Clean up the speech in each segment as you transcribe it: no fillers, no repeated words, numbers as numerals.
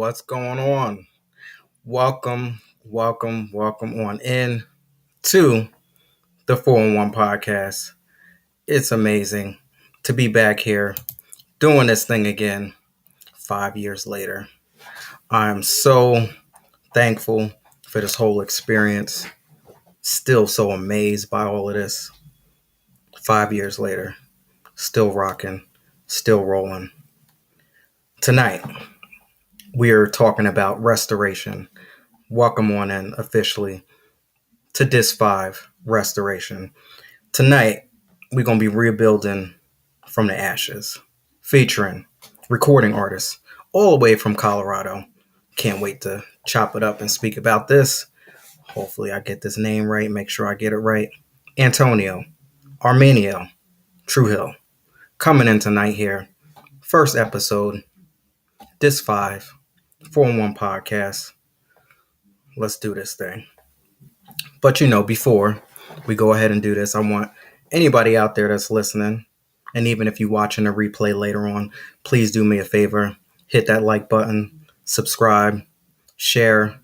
What's going on? Welcome on in to the 411 podcast. It's amazing to be back here doing this thing again 5 years later. I'm so thankful for this whole experience. Still so amazed by all of this. 5 years later, still rocking, still rolling. Tonight, we are talking about restoration. Welcome on in officially to Disc 5 Restoration. Tonight, we're going to be rebuilding from the ashes, featuring recording artists all the way from Colorado. Can't wait to chop it up and speak about this. Hopefully, I get this name right, make sure I get it right. Antonio, Armenio, Trujillo, coming in tonight here. First episode, Disc 5, 411 podcast. Let's do this thing. But before we go ahead and do this, I want anybody out there that's listening, and even if you're watching a replay later on, please do me a favor. Hit that like button, subscribe, share,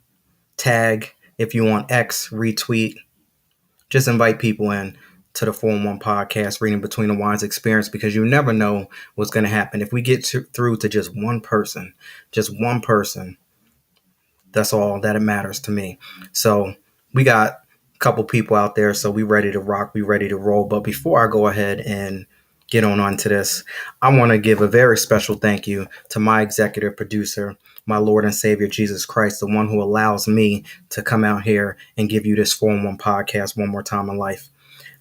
tag if you want X, retweet. Just invite people in to the 411 podcast, Reading Between the Wines experience, because you never know what's going to happen. If we get through to just one person, that's all that it matters to me. So we got couple people out there, so we ready to rock, we ready to roll. But before I go ahead and get on to this, I want to give a very special thank you to my executive producer, my Lord and Savior Jesus Christ, the one who allows me to come out here and give you this 411 podcast one more time in life.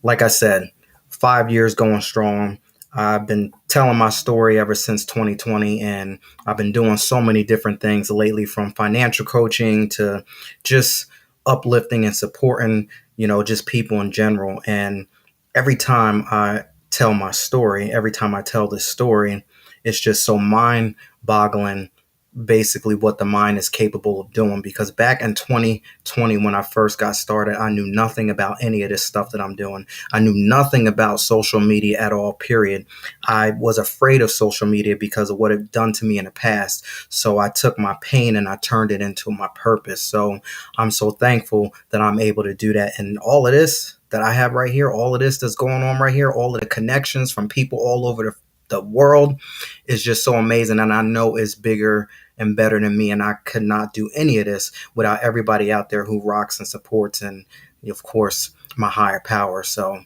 Like I said, 5 years going strong. I've been telling my story ever since 2020, and I've been doing so many different things lately, from financial coaching to just uplifting and supporting, just people in general. And every time I tell my story, every time I tell this story, it's just so mind-boggling, basically what the mind is capable of doing. Because back in 2020, when I first got started, I knew nothing about any of this stuff that I'm doing. I knew nothing about social media at all, period. I was afraid of social media because of what it done to me in the past. So I took my pain and I turned it into my purpose. So I'm so thankful that I'm able to do that. And all of this that I have right here, all of this that's going on right here, all of the connections from people all over the world is just so amazing. And I know it's bigger and better than me. And I could not do any of this without everybody out there who rocks and supports, and of course, my higher power. So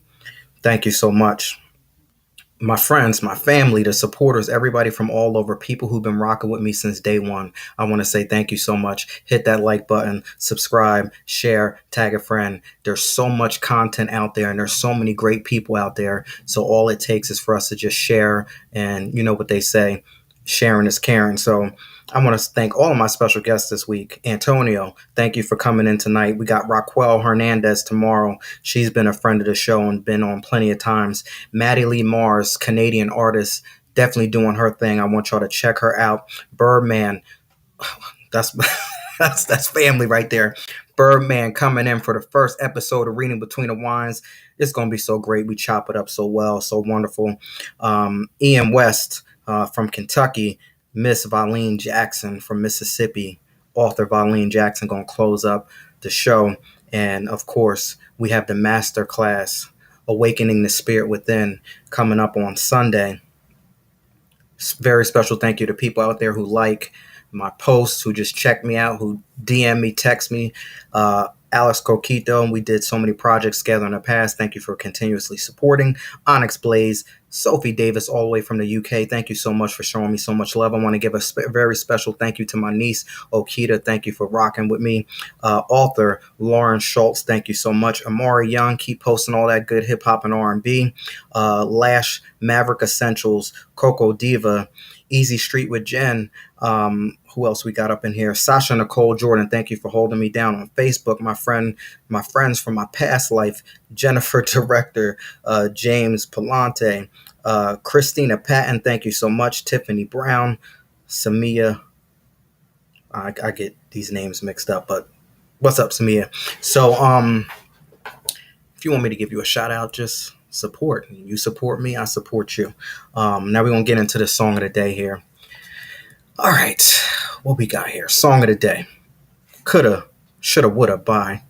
thank you so much. My friends, my family, the supporters, everybody from all over, people who've been rocking with me since day one. I want to say thank you so much. Hit that like button, subscribe, share, tag a friend. There's so much content out there, and there's so many great people out there. So all it takes is for us to just share. And you know what they say, sharing is caring. So I want to thank all of my special guests this week. Antonio, thank you for coming in tonight. We got Raquel Hernandez tomorrow. She's been a friend of the show and been on plenty of times. Maddie Lee Mars, Canadian artist, definitely doing her thing. I want y'all to check her out. Birdman, that's that's family right there. Birdman coming in for the first episode of Reading Between the Wines. It's going to be so great. We chop it up so well, so wonderful. Ian West from Kentucky. Miss Valine Jackson from Mississippi, author Valine Jackson, going to close up the show. And of course, we have the master class, Awakening the Spirit Within, coming up on Sunday. Very special thank you to people out there who like my posts, who just check me out, who DM me, text me. Alex Coquito, and we did so many projects together in the past. Thank you for continuously supporting. Onyx Blaze, Sophie Davis, all the way from the UK. Thank you so much for showing me so much love. I want to give a very special thank you to my niece, Okita. Thank you for rocking with me. Author Lauren Schultz, thank you so much. Amari Young, keep posting all that good hip hop and R&B. Lash, Maverick Essentials, Coco Diva, Easy Street with Jen. Who else we got up in here? Sasha Nicole Jordan, thank you for holding me down on Facebook. My friends from my past life, Jennifer Director, James Palante, Christina Patton, thank you so much. Tiffany Brown, Samia. I get these names mixed up, but what's up, Samia? So, if you want me to give you a shout out, just support. You support me, I support you. Now we're going to get into the song of the day here. All right, what we got here? Song of the day. Coulda, Shoulda, Woulda by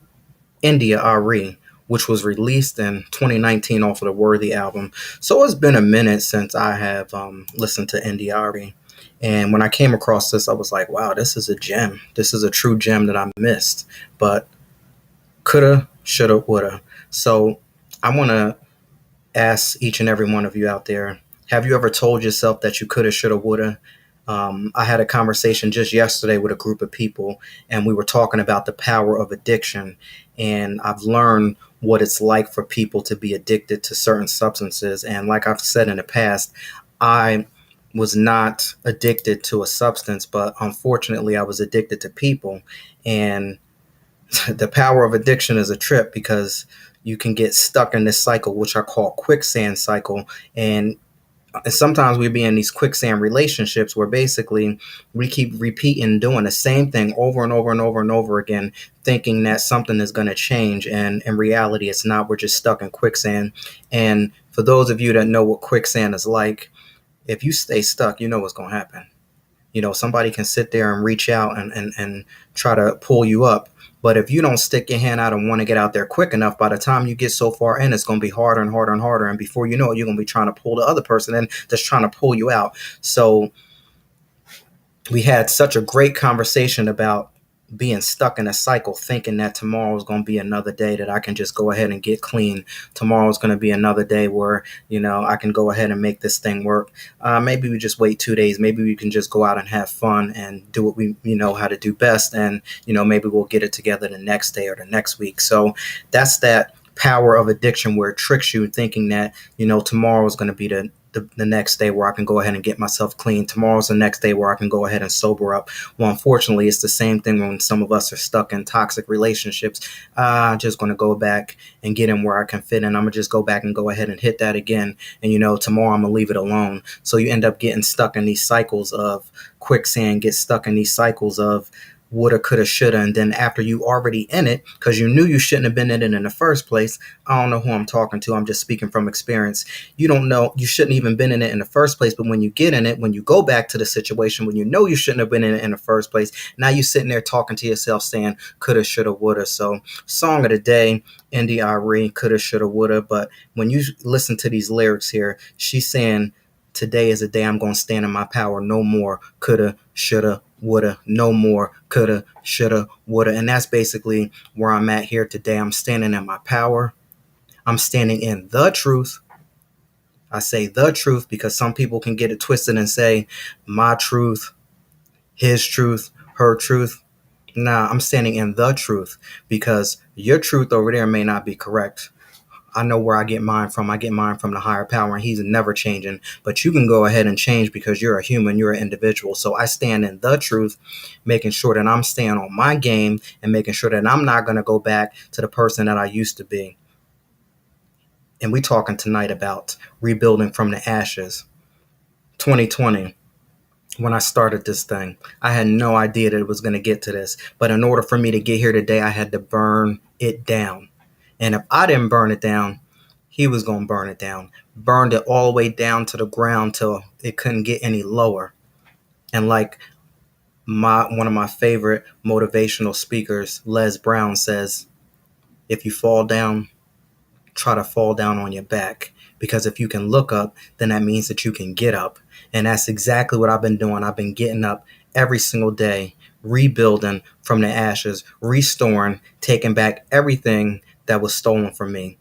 India Arie, which was released in 2019 off of the Worthy album. So it's been a minute since I have listened to India Arie. And when I came across this, I was like, wow, this is a gem. This is a true gem that I missed. But coulda, shoulda, woulda. So I want to ask each and every one of you out there, have you ever told yourself that you coulda, shoulda, woulda? I had a conversation just yesterday with a group of people, and we were talking about the power of addiction. And I've learned what it's like for people to be addicted to certain substances. And like I've said in the past, I was not addicted to a substance, but unfortunately, I was addicted to people. And the power of addiction is a trip because you can get stuck in this cycle, which I call quicksand cycle. And sometimes we be in these quicksand relationships where basically we keep repeating doing the same thing over and over and over and over again, thinking that something is going to change, and in reality it's not. We're just stuck in quicksand. And for those of you that know what quicksand is like, if you stay stuck, you know what's going to happen. Somebody can sit there and reach out and try to pull you up. But if you don't stick your hand out and want to get out there quick enough, by the time you get so far in, it's going to be harder and harder and harder. And before you know it, you're going to be trying to pull the other person in that's trying to pull you out. So we had such a great conversation about being stuck in a cycle, thinking that tomorrow is going to be another day that I can just go ahead and get clean. Tomorrow is going to be another day where, I can go ahead and make this thing work. Maybe we just wait 2 days. Maybe we can just go out and have fun and do what we know how to do best. And, maybe we'll get it together the next day or the next week. So that's that power of addiction where it tricks you thinking that, tomorrow is going to be the next day where I can go ahead and get myself clean. Tomorrow's the next day where I can go ahead and sober up. Well, unfortunately, it's the same thing when some of us are stuck in toxic relationships. I'm just going to go back and get in where I can fit in. I'm going to just go back and go ahead and hit that again. And, tomorrow I'm going to leave it alone. So you end up getting stuck in these cycles of quicksand, get stuck in these cycles of woulda, coulda, shoulda, and then after you already in it, because you knew you shouldn't have been in it in the first place. I don't know who I'm talking to. I'm just speaking from experience. You don't know, you shouldn't even been in it in the first place, but when you get in it, when you go back to the situation, when you know you shouldn't have been in it in the first place, now you're sitting there talking to yourself saying coulda, shoulda, woulda. So song of the day, India Arie, coulda, shoulda, woulda. But when you listen to these lyrics here, she's saying, today is a day I'm going to stand in my power. No more coulda, shoulda, woulda. No more coulda, shoulda, woulda. And that's basically where I'm at here today. I'm standing in my power. I'm standing in the truth. I say the truth because some people can get it twisted and say my truth, his truth, her truth. Nah, I'm standing in the truth because your truth over there may not be correct. I know where I get mine from. I get mine from the higher power, and he's never changing. But you can go ahead and change because you're a human, you're an individual. So I stand in the truth, making sure that I'm staying on my game and making sure that I'm not going to go back to the person that I used to be. And we talking tonight about rebuilding from the ashes. 2020, when I started this thing, I had no idea that it was going to get to this. But in order for me to get here today, I had to burn it down. And if I didn't burn it down, he was going to burn it down. Burned it all the way down to the ground till it couldn't get any lower. And like one of my favorite motivational speakers, Les Brown, says, if you fall down, try to fall down on your back. Because if you can look up, then that means that you can get up. And that's exactly what I've been doing. I've been getting up every single day, rebuilding from the ashes, restoring, taking back everything that was stolen from me.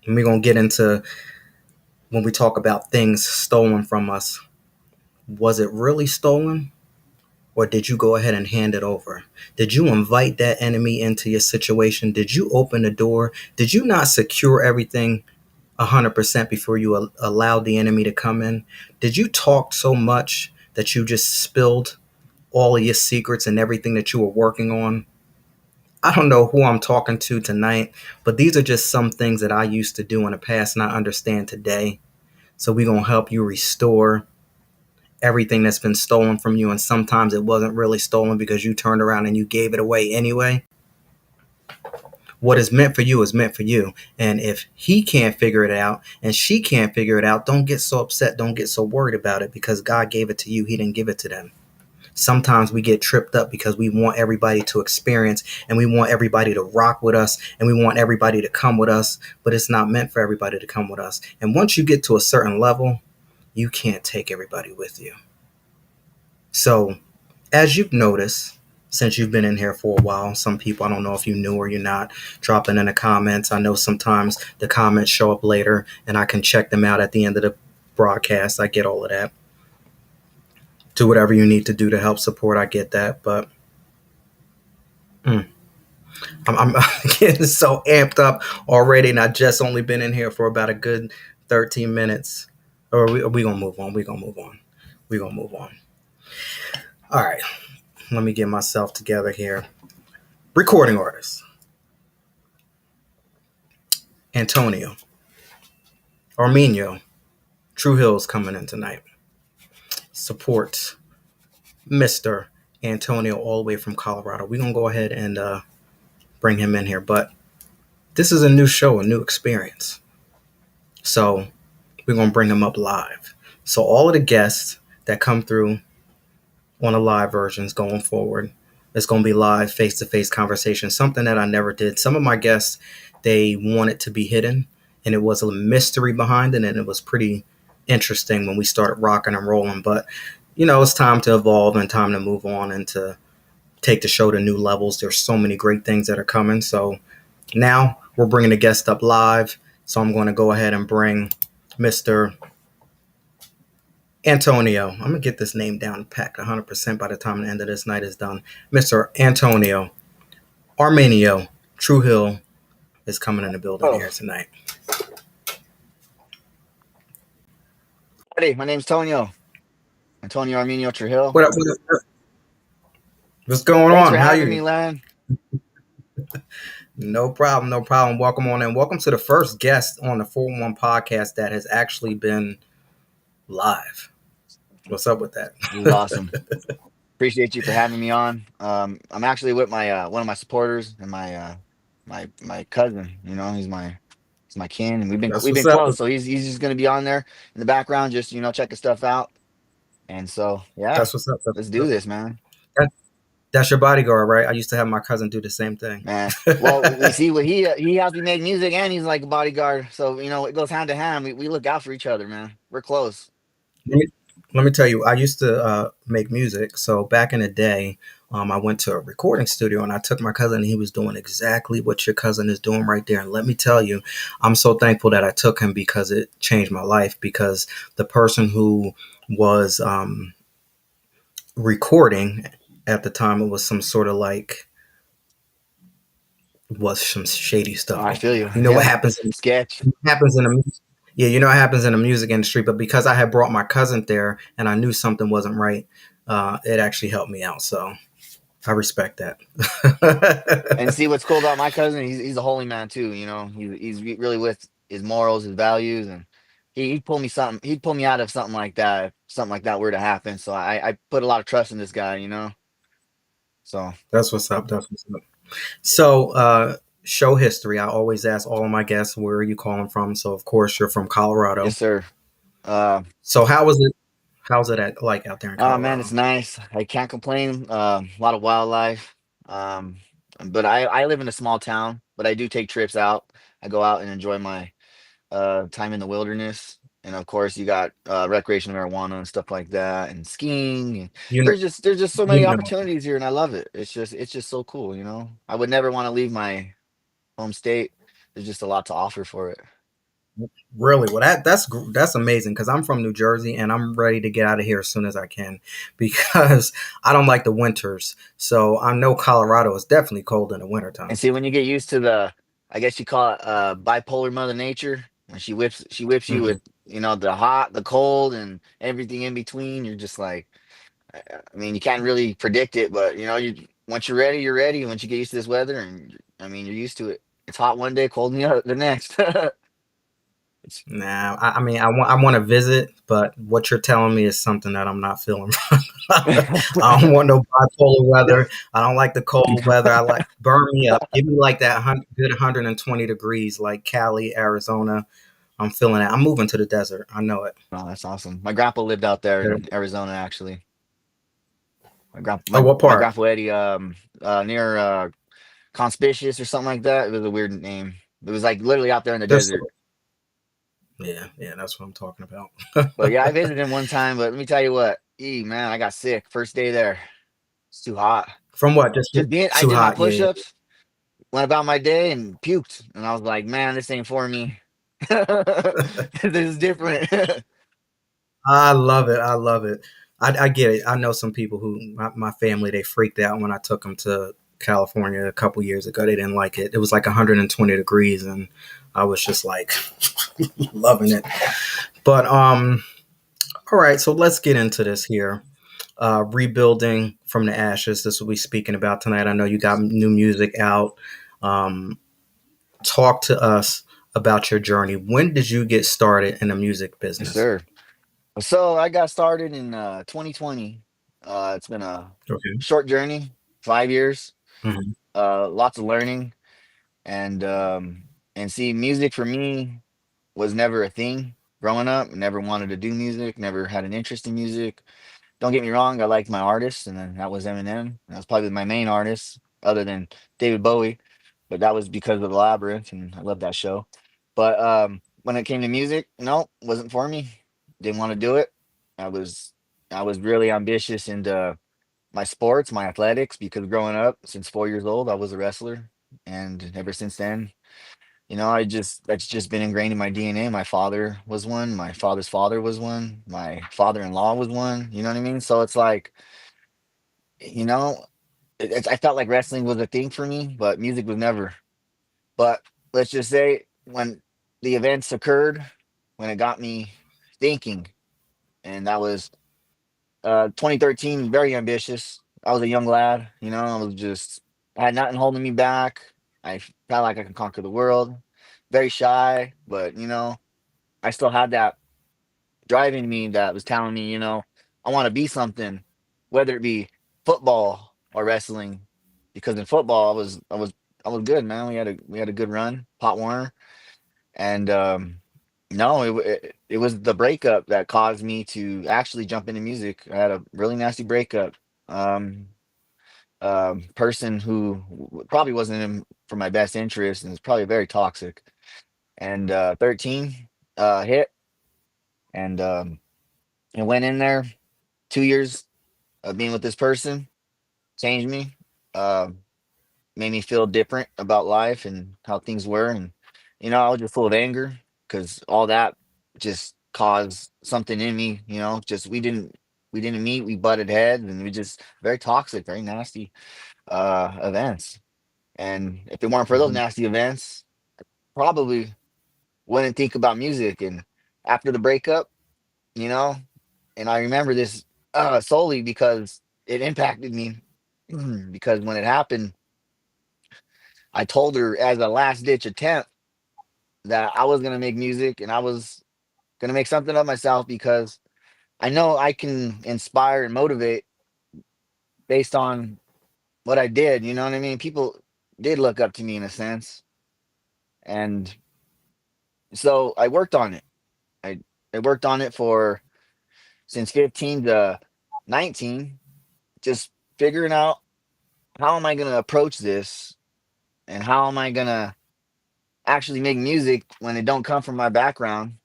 And we're going to get into, when we talk about things stolen from us, was it really stolen? Or did you go ahead and hand it over? Did you invite that enemy into your situation? Did you open the door? Did you not secure everything 100% before you allowed the enemy to come in? Did you talk so much that you just spilled all of your secrets and everything that you were working on? I don't know who I'm talking to tonight, but these are just some things that I used to do in the past and I understand today. So we're going to help you restore everything that's been stolen from you. And sometimes it wasn't really stolen because you turned around and you gave it away anyway. What is meant for you is meant for you. And if he can't figure it out and she can't figure it out, don't get so upset. Don't get so worried about it because God gave it to you. He didn't give it to them. Sometimes we get tripped up because we want everybody to experience and we want everybody to rock with us and we want everybody to come with us, but it's not meant for everybody to come with us. And once you get to a certain level, you can't take everybody with you. So, as you've noticed, since you've been in here for a while, some people, I don't know if you knew or you're not, dropping in the comments. I know sometimes the comments show up later and I can check them out at the end of the broadcast. I get all of that. Do whatever you need to do to help support. I get that. But I'm getting so amped up already, and I just only been in here for about a good 13 minutes. Or we gonna move on. We gonna move on. We gonna move on. All right. Let me get myself together here. Recording artist Antonio, Armenio, Trujillo's coming in tonight. Support Mr. Antonio all the way from Colorado. We're gonna go ahead and bring him in here, but this is a new show, a new experience. So we're gonna bring him up live. So all of the guests that come through on the live versions going forward, it's gonna be live face-to-face conversation, something that I never did. Some of my guests, they wanted to be hidden and it was a mystery behind it, and it was pretty interesting when we started rocking and rolling. But it's time to evolve and time to move on and to take the show to new levels. There's so many great things that are coming. So now we're bringing the guest up live. So I'm going to go ahead and bring Mr. Antonio. I'm going to get this name down packed 100% by the time the end of this night is done. Mr. Antonio Armenio Trujillo is coming in the building Oh, here tonight. buddy, my name's Antonio Armenio Trujillo. What up? What's going Thanks on? for How having you? me, Len. No problem. No problem. Welcome on in. Welcome to the first guest on the 411 podcast that has actually been live. What's up with that? This is awesome. Appreciate you for having me on. I'm actually with my one of my supporters and my cousin. He's my kin, and we've been That's we've what's been up. close. So he's just gonna be on there in the background, just checking stuff out. And so yeah, That's what's up. That's let's what's do up. this, man. That, that's your bodyguard, right? I used to have my cousin do the same thing. Man. Well, we see what he helps me make music, and he's like a bodyguard. So it goes hand to hand. We look out for each other, man. We're close. let, me, let me tell you, I used to make music. So back in the day, I went to a recording studio and I took my cousin and he was doing exactly what your cousin is doing right there. And let me tell you, I'm so thankful that I took him because it changed my life. Because the person who was recording at the time, it was some sort of like was some shady Oh, stuff I going feel you. on. You know what Yeah, happens? sketch. Happens in the Yeah, you know what happens in the music industry. But because I had brought my cousin there and I knew something wasn't right, it actually helped me out. So I respect that. And see what's cool about my cousin, he's a holy man too. He's really with his morals, his values, and he'd pull me something. He'd pull me out of something like that, if something like that were to happen. So I put a lot of trust in this guy. So That's what's up. That's what's up. So, show history. I always ask all of my guests, where are you calling from? So, of course, you're from Colorado. yes, sir. Uh, So, how was it? How's it like out there in oh man, Colorado? it's nice. I can't complain. A lot of wildlife. Um, but I live in a small town, but I do take trips out. I go out and enjoy my time in the wilderness. And of course, you got recreational marijuana and stuff like that, and skiing. And You know, there's just so many you know, opportunities here, and I love it. It's just so cool. I would never want to leave my home state. There's just a lot to offer for it. really. Well, that's amazing because I'm from New Jersey and I'm ready to get out of here as soon as I can because I don't like the winters. So I know Colorado is definitely cold in the And wintertime. see, when you get used to I guess you call it bipolar Mother Nature, when she whips you Hmm. with the hot, the cold, and everything in between. You're just like, I mean, you can't really predict it, but once you're ready, you're ready. Once you get used to this weather, and I mean, you're used to it. It's hot one day, cold the next. Nah, I mean, I want to visit, but what you're telling me is something that I'm not feeling. I don't want no bipolar weather. I don't like the cold weather. I like burn me up. Give me like that good 120 degrees, like Cali, Arizona. I'm feeling it. I'm moving to the desert. I know it. Oh, that's awesome. My grandpa lived out there in Arizona, actually. Oh, what My part? grandpa Eddie, near Conspicuous or something like that. It was a weird name. It was like literally out there in the There's desert. yeah, yeah. That's what I'm talking about. But yeah, I visited him one time. But let me tell you what, man, I got sick first day there. It's too hot. From what? Just Just being, I too did my hot. Yeah, yeah. push-ups, went about my day, and puked. And I was like, man, this ain't for me. This is different. I love it. I love it. I get it. I know some people who my family they freaked out when I took them to California a couple years ago. They didn't like it. It was like 120 degrees, and I was just like loving it. But all right. So let's get into this here. Rebuilding from the ashes. This will be speaking about tonight. I know you got new music out. Um, talk to us about your journey. When did you get started in the music Yes, business? sir. So I got started in 2020. It's been a Okay. short journey, 5 years. Mhm. Lots of learning, and see, music for me was never a thing growing up. Never wanted to do music. Never had an interest in music. Don't get me wrong, I liked my artist, and then that was Eminem. That was probably my main artist, other than David Bowie. But that was because of the Labyrinth, and I love that show. But when it came to music, no, wasn't for me. Didn't want to do it. I was I was really ambitious into my sports, my athletics, because growing up, since 4 years old, I was a wrestler, and ever since then, I just that's just been ingrained in my DNA. My father was one, my father's father was one, my father-in-law was one. You know what I mean? So it's like, you know, I felt like wrestling was a thing for me, but music was never. But let's just say when the events occurred, when it got me thinking, and that was 2013, very ambitious. I was a young lad, I was just, I had nothing holding me back. I felt like I could conquer the world. Very shy, but I still had that driving me that was telling me, I want to be something, whether it be football or wrestling. Because in football, I was good, man. We had a good run, Pot Warner, and no, it was the breakup that caused me to actually jump into music. I had a really nasty breakup. Um, Person who probably wasn't in for my best interest and was probably very toxic. And 13 hit, and went in there. 2 years of being with this person changed me. Uh, Made me feel different about life and how things were, and I was just full of anger because all that just caused something in me. Just we didn't meet, we butted heads, and we just very toxic, very nasty events. And if it weren't for those Mhm. nasty events, probably wouldn't think about music. And after the breakup, you know, and I remember this solely because it impacted me. Because when it happened, I told her as a last ditch attempt that I was gonna make music and I was gonna make something of myself because I know I can inspire and motivate based on what I did. You know what I mean? People did look up to me in a sense, and so I worked on it. I I worked on it for since 15 to 19, just figuring out how am I gonna approach this and how am I gonna actually make music when it don't come from my background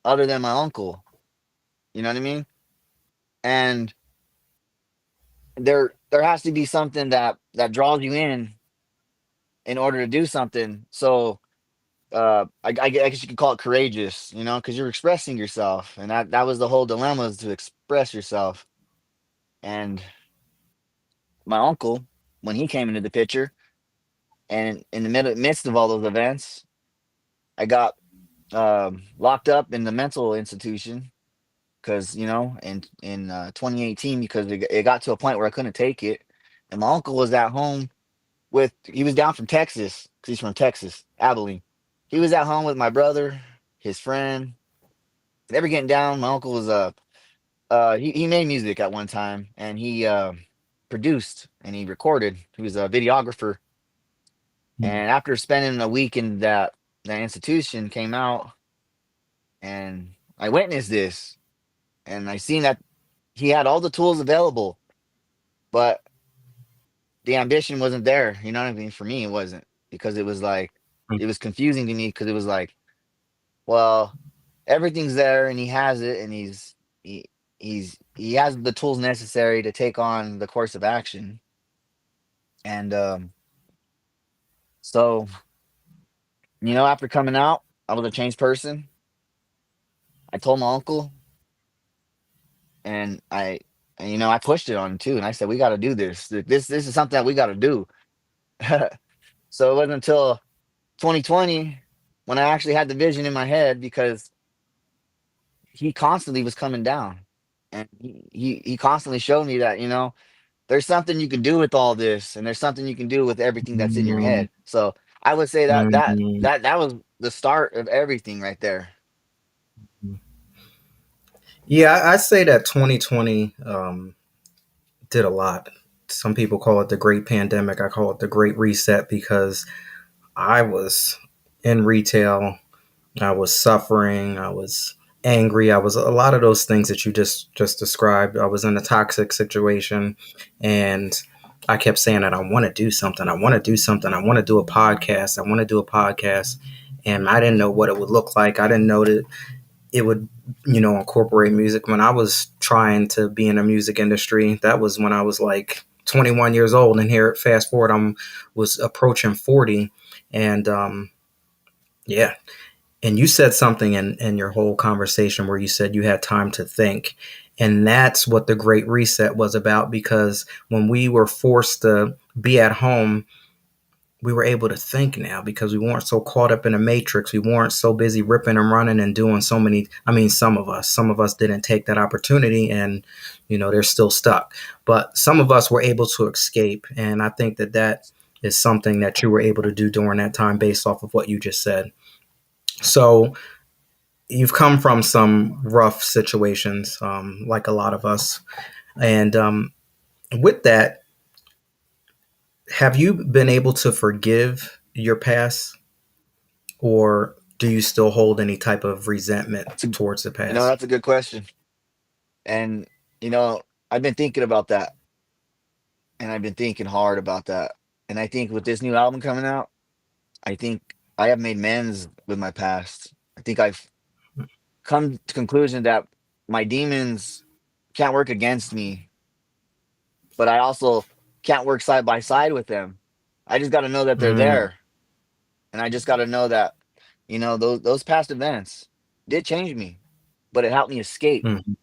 other than my uncle. You know what I mean? And there has to be something that draws you in order to do something. So I guess you could call it courageous, because you're expressing yourself, and that was the whole dilemma, is to express yourself. And my uncle, when he came into the picture, and in the midst of all those events, I got locked up in the mental institution because in 2018, because it got to a point where I couldn't take it, and my uncle was at home he was down from Texas, because he's from Texas, Abilene. He was at home with my brother. his friend. They were getting down. My uncle was he made music at one time, and he produced and he recorded. He was a videographer. And after spending a week in that institution, came out and I witnessed this, and I seen that he had all the tools available, but the ambition wasn't there. You know what I mean? For me, it wasn't, because it was like it was confusing to me, because it was like, well, everything's there and he has it, and he he has the tools necessary to take on the course of action. And so, after coming out, I was a changed person. I told my uncle, and I pushed it on him too, and I said, we got to do this. This is something that we got to do. So it wasn't until 2020 when I actually had the vision in my head, because he constantly was coming down, and he constantly showed me that, there's something you can do with all this, and there's something you can do with everything that's in your Mm, head. So I would say that that mm, that that was the start of everything right there. yeah, I say that 2020 did a lot. Some people call it the Great Pandemic. I call it the Great Reset because I was in retail. I was suffering. I was angry. I was a lot of those things that you just described. I was in a toxic situation, and I kept saying that I want to do something. I want to do something. I want to do a podcast. I want to do a podcast, and I didn't know what it would look like. I didn't know that it would, incorporate music. When I was trying to be in the music industry, that was when I was like 21 years old, and here, fast forward, I'm was approaching 40, and yeah. And you said something in your whole conversation where you said you had time to think. And that's what the Great Reset was about, because when we were forced to be at home, we were able to think now because we weren't so caught up in a matrix. We weren't so busy ripping and running and doing so many. I mean, some of us didn't take that opportunity, and they're still stuck. But some of us were able to escape, and I think that is something that you were able to do during that time based off of what you just said. So you've come from some rough situations, like a lot of us. And with that, have you been able to forgive your past, or do you still hold any type of resentment That's a, towards the past? that's a good question. And you know, I've been thinking about that, and I've been thinking hard about that. And I think with this new album coming out, I think I have made amends with my past. I think I've come to conclusion that my demons can't work against me, but I also can't work side by side with them. I just got to know that they're Mm, there, and I just got to know that those past events did change me, but it helped me escape, mm,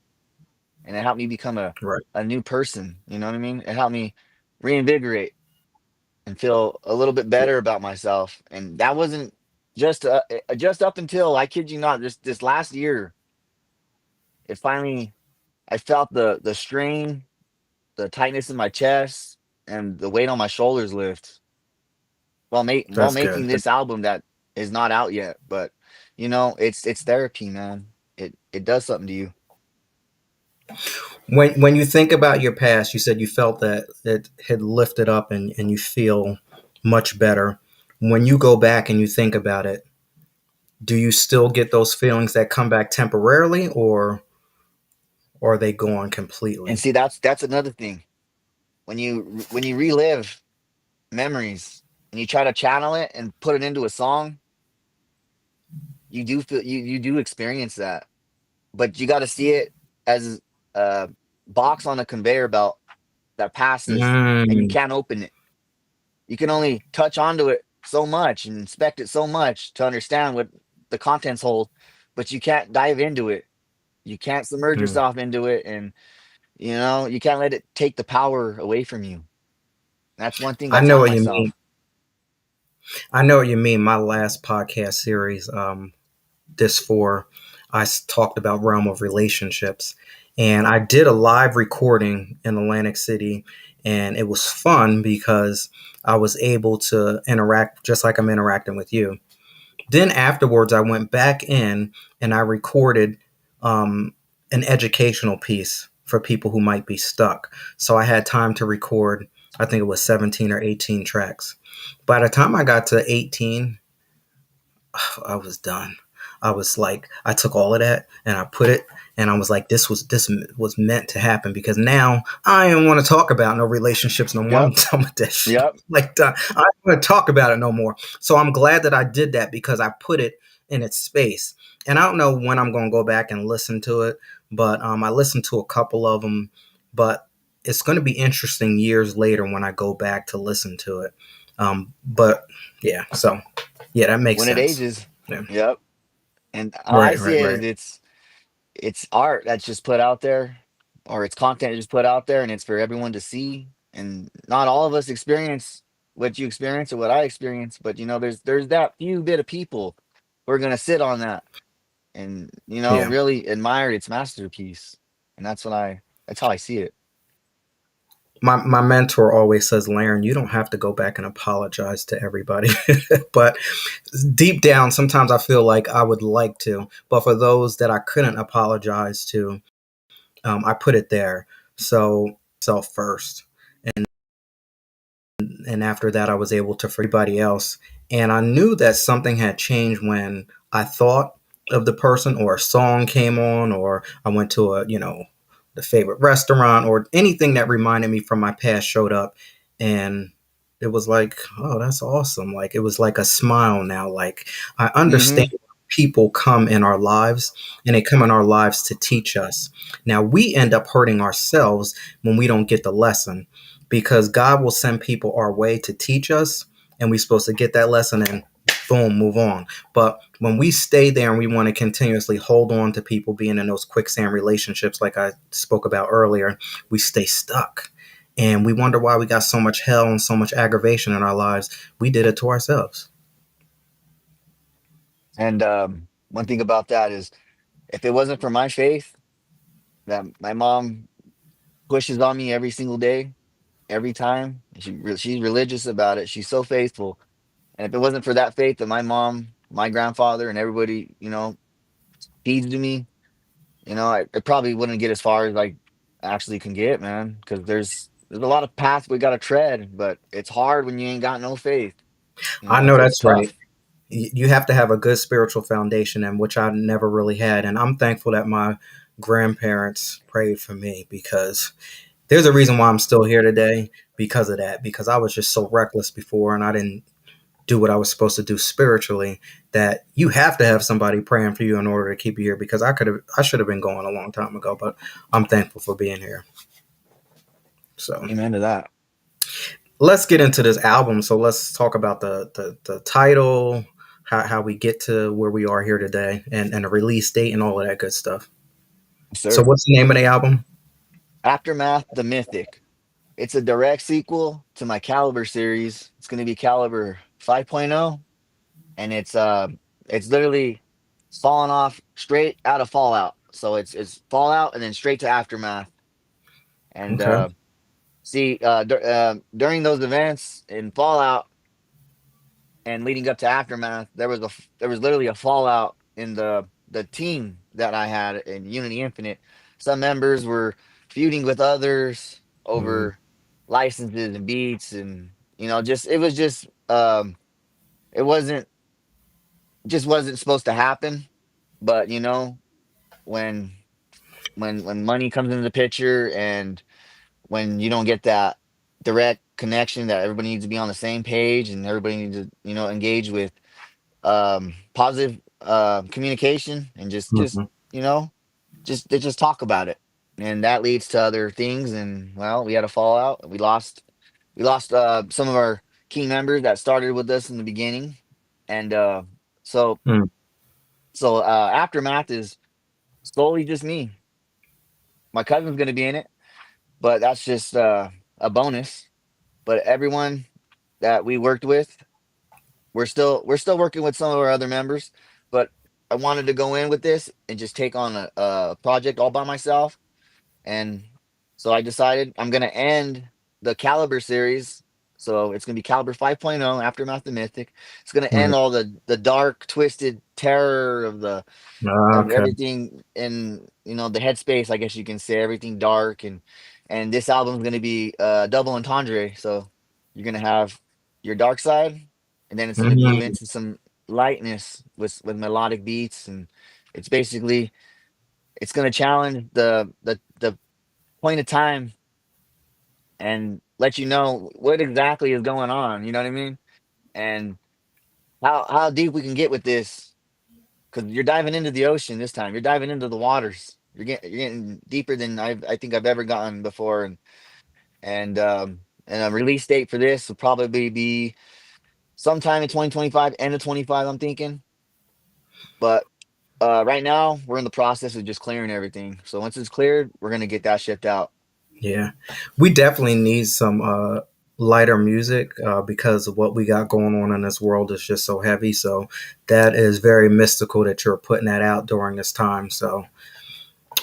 and it helped me become a right. a new person. You know what I mean? It helped me reinvigorate and feel a little bit better about myself. And that wasn't just up until, I kid you not, this last year. It finally, I felt the strain, the tightness in my chest, and the weight on my shoulders lift while That's good. making this album that is not out yet. But it's therapy, man. It does something to you. When you think about your past, you said you felt that it had lifted up, and you feel much better. When you go back and you think about it, do you still get those feelings that come back temporarily, or are they gone And completely? see, that's another thing. When you relive memories and you try to channel it and put it into a song, you do feel you do experience that. But you got to see it as a box on a conveyor belt that passes, and you Mm, can't open it. You can only touch onto it so much and inspect it so much to understand what the contents hold, but you can't dive into it. You can't submerge mm. yourself into it, and you can't let it take the power away from you. That's one thing I I know taught what you mean. myself. I know what you mean. My last podcast series, this for, talked about realm of relationships, and I did a live recording in Atlantic City, and it was fun because I was able to interact just like I'm interacting with you. Then afterwards, I went back in and I recorded um, an educational piece for people who might be stuck. So I had time to record, I think it was 17 or 18 tracks. By the time I got to 18, I was done. I was like, I took all of that and I put it, and I was like, this was meant to happen because now I don't want to talk about no relationships no more. I'm Yep. done with that shit. Yep. Like, I don't want to talk about it no more. So I'm glad that I did that because I put it in its space. And I don't know when I'm going to go back and listen to it, but I listened to a couple of them. But it's going to be interesting years later when I go back to listen to it. But yeah, so yeah, that makes When it sense. ages. Yeah. Yep. And how I Right, see right, it is right. it's art that's just put out there, or it's content just put out there, and it's for everyone to see. And not all of us experience what you experience or what I experience, but there's that few bit of people who are gonna sit on that and Yeah. really admire its masterpiece. And that's how I see it. My mentor always says, Laren, you don't have to go back and apologize to everybody. But deep down, sometimes I feel like I would like to. But for those that I couldn't apologize to, I put it there. So myself first. And after that, I was able to forgive everybody else. And I knew that something had changed when I thought of the person, or a song came on, or I went to the favorite restaurant, or anything that reminded me from my past showed up. And it was like, oh, that's awesome. Like, it was like a smile now. Like, I understand Hmm. people come in our lives, and they come in our lives to teach us. Now, we end up hurting ourselves when we don't get the lesson, because God will send people our way to teach us, and we're supposed to get that lesson and boom, move on. But when we stay there and we want to continuously hold on to people being in those quicksand relationships, like I spoke about earlier, we stay stuck. And we wonder why we got so much hell and so much aggravation in our lives. We did it to ourselves. And one thing about that is, if it wasn't for my faith that my mom pushes on me every single day, every time, she's religious about it. She's so faithful. And if it wasn't for that faith that my mom, my grandfather, and everybody, feeds to me, I probably wouldn't get as far as I actually can get, man. Because there's a lot of paths we got to tread, but it's hard when you ain't got no faith. I know It's that's right. tough. You have to have a good spiritual foundation, and which I never really had. And I'm thankful that my grandparents prayed for me, because there's a reason why I'm still here today because of that. Because I was just so reckless before, and I didn't do what I was supposed to do spiritually. That you have to have somebody praying for you in order to keep you here. Because I should have been going a long time ago. But I'm thankful for being here. So Amen to that. let's get into this album. So let's talk about the title, how we get to where we are here today, and the release date and all of that good stuff. So Sir. what's the name of the album? Aftermath, the Mythic. It's a direct sequel to my Caliber series. It's going to be Caliber 5.0, and it's literally falling off straight out of Fallout. So it's Fallout and then straight to Aftermath. And Okay. during those events in Fallout and leading up to Aftermath, there was literally a fallout in the team that I had in Unity Infinite. Some members were feuding with others Mm, over licenses and beats, and just it wasn't just wasn't supposed to happen. But when when money comes into the picture, and when you don't get that direct connection that everybody needs to be on the same page, and everybody needs to engage with positive communication, and just mhm. you know just talk about it, and that leads to other things. And well, we had a fallout. We lost some of our key members that started with us in the beginning. And so Mm, Aftermath is solely just me. My cousin's going to be in it, but that's just a bonus. But everyone that we worked with, we're still working with some of our other members. But I wanted to go in with this and just take on a project all by myself. And so I decided I'm going to end the Caliber series So it's gonna be Caliber 5.0, Aftermath the Mythic. It's gonna Mm. end all the dark, twisted terror of the of Okay. everything in, the headspace, I guess you can say, everything dark. And this album's gonna be double entendre. So you're gonna have your dark side, and then it's gonna move Mhm. into some lightness with melodic beats. And it's basically, it's gonna challenge the point of time and let you know what exactly is going on, you know what I mean? And how deep we can get with this, because you're diving into the ocean this time. You're diving into the waters. You're getting deeper than I think I've ever gotten before. And a release date for this will probably be sometime in 2025, end of 25, I'm thinking. But right now we're in the process of just clearing everything. So once it's cleared, we're gonna get that shipped out. Yeah, we definitely need some lighter music because of what we got going on in this world is just so heavy. So that is very mystical that you're putting that out during this time. So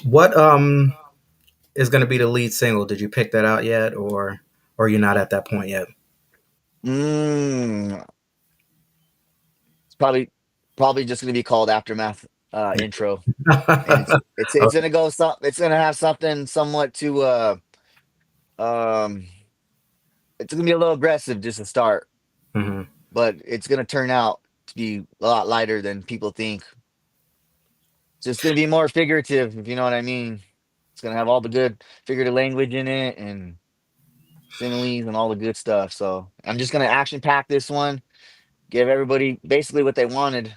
what is going to be the lead single? Did you pick that out yet, or you're not at that point yet? Mm, it's probably just gonna be called Aftermath intro. And it's Okay. gonna go some it's gonna have something somewhat to um it's gonna be a little aggressive just to start, Hmm. but it's gonna turn out to be a lot lighter than people think. It's just gonna be more figurative, if you know what I mean. It's gonna have all the good figurative language in it, and similes and all the good stuff. So I'm just gonna action pack this one, give everybody basically what they wanted,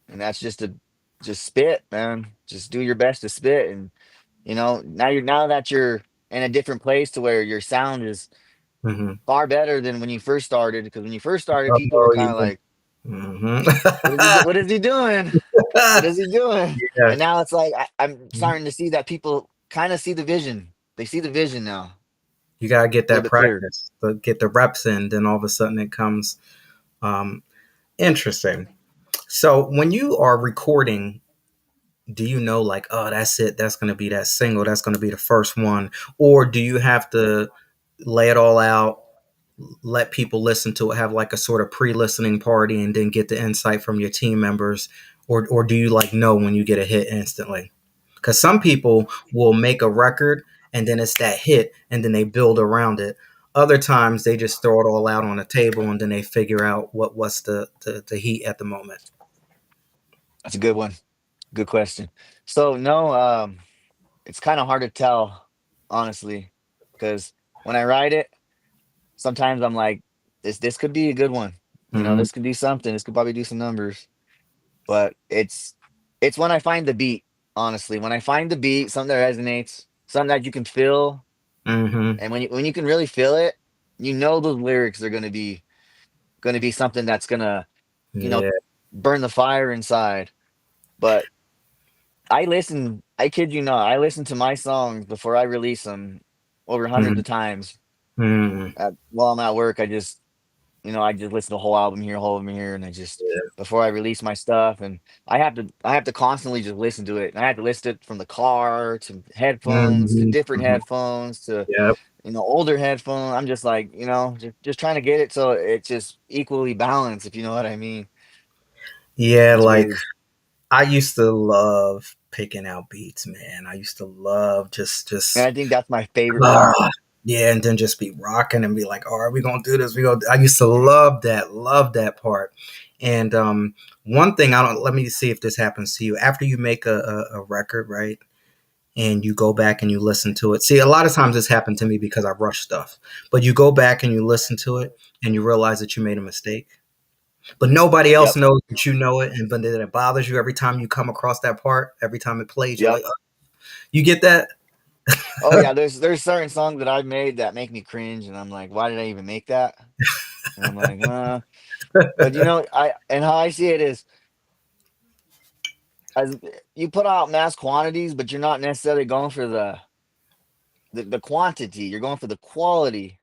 and that's just to just spit, man. Just do your best to spit. And now that you're in a different place to where your sound is Hmm. far better than when you first started. Because when you first started, people were Oh kind of yeah. like, Hmm. what is he doing? What is he doing?" Yeah, And now it's like I'm starting to see that people kind of see the vision. They see the vision now you gotta get a little that bit clearer. practice, get the reps in. Then all of a sudden it comes. Um, Interesting. So when you are recording, do you know like, oh, that's it, that's going to be that single, that's going to be the first one, or do you have to lay it all out, let people listen to it, have like a sort of pre-listening party, and then get the insight from your team members, or do you like know when you get a hit instantly? Because some people will make a record and then it's that hit and then they build around it. Other times they just throw it all out on the table and then they figure out what's the heat at the moment. That's a good one. Good question. So no, it's kind of hard to tell, honestly, because when I write it, sometimes I'm like, this could be a good one. Hmm. This could be something. This could probably do some numbers. But it's when I find the beat, honestly. When I find the beat, something that resonates, something that you can feel, Hmm. and when you can really feel it, those lyrics are gonna be something that's gonna, you know, Yeah. burn the fire inside. But I kid you not, I listen to my songs before I release them over hundreds Hmm. of times. Hmm. While I'm at work, I just listen to the whole album here, and I just before I release my stuff. And I have to constantly just listen to it. And I have to listen to it from the car to headphones to Hmm. different Hmm. headphones to Yep. older headphones. I'm just like, just trying to get it so it's just equally balanced, if you know what I mean. Yeah, It's like weird. I used to love picking out beats, man. I used to love And just I think that's my favorite part. ah, yeah, and then just be rocking and be like, "Oh, are we gonna do this? We go." I used to love that part. And one thing I don't. Let me see if this happens to you. After you make a record, right, and you go back and you listen to it. See, a lot of times this happened to me because I rush stuff. But you go back and you listen to it, and you realize that you made a mistake. But nobody else Yep. knows that you know it, and but then it bothers you every time you come across that part. Every time it plays, you're Yep. like, oh, you get that? Oh yeah, there's certain songs that I've made that make me cringe, and I'm like, why did I even make that? And I'm like, but I and how I see it is, as you put out mass quantities, but you're not necessarily going for the quantity. You're going for the quality,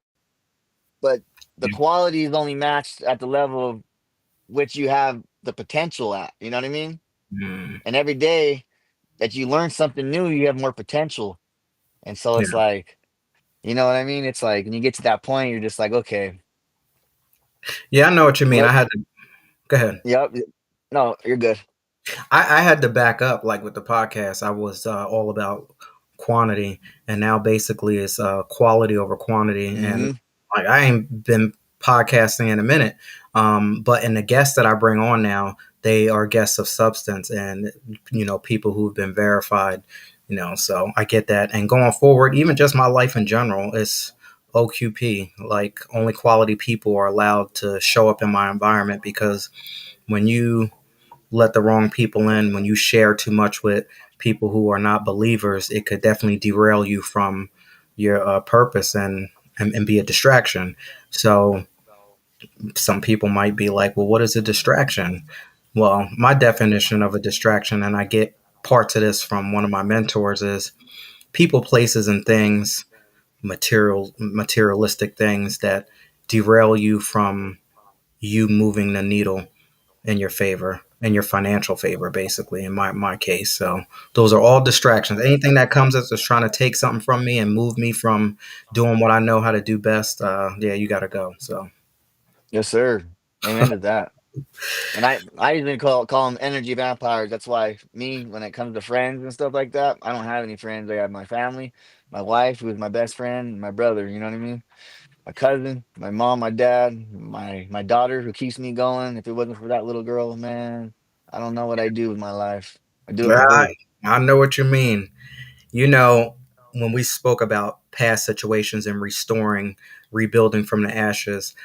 but the quality is only matched at the level of which you have the potential at. You know what I mean? Mm, And every day that you learn something new, you have more potential. And so yeah. it's like, you know what I mean? It's like when you get to that point, you're just like, okay. Yeah, I know what you mean. I Yep. had to go ahead. Yep. No, you're good. I had to back up like with the podcast. I was all about quantity, and now basically it's quality over quantity. And Hmm. like I ain't been podcasting in a minute, but in the guests that I bring on now, they are guests of substance, and people who've been verified. So I get that. And going forward, even just my life in general, is OQP. Like only quality people are allowed to show up in my environment because when you let the wrong people in, when you share too much with people who are not believers, it could definitely derail you from your purpose and be a distraction. So some people might be like, well, what is a distraction? Well, my definition of a distraction, and I get parts of this from one of my mentors, is people, places, and things, materialistic things that derail you from you moving the needle in your favor, in your financial favor, basically, in my case. So those are all distractions. Anything that comes that's just trying to take something from me and move me from doing what I know how to do best, yeah, you got to go. So Yes, sir. Amen to that. And I even call them energy vampires. That's why me, when it comes to friends and stuff like that, I don't have any friends. I have my family, my wife, who is my best friend, and my brother. You know what I mean? My cousin, my mom, my dad, my daughter, who keeps me going. If it wasn't for that little girl, man, I don't know what I do with my life. I do it for I, her. I know what you mean. You know, when we spoke about past situations and restoring, rebuilding from the ashes,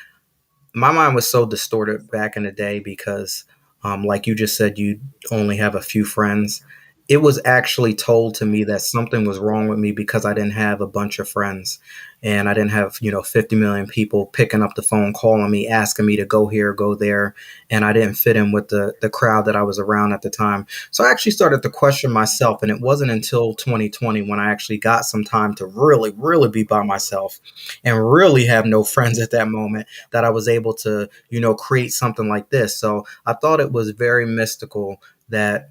my mind was so distorted back in the day because, like you just said, you only have a few friends. It was actually told to me that something was wrong with me because I didn't have a bunch of friends, and I didn't have 50 million people picking up the phone, calling me, asking me to go here, go there, and I didn't fit in with the crowd that I was around at the time. So I actually started to question myself, and it wasn't until 2020 when I actually got some time to really, really be by myself and really have no friends at that moment that I was able to, create something like this. So I thought it was very mystical that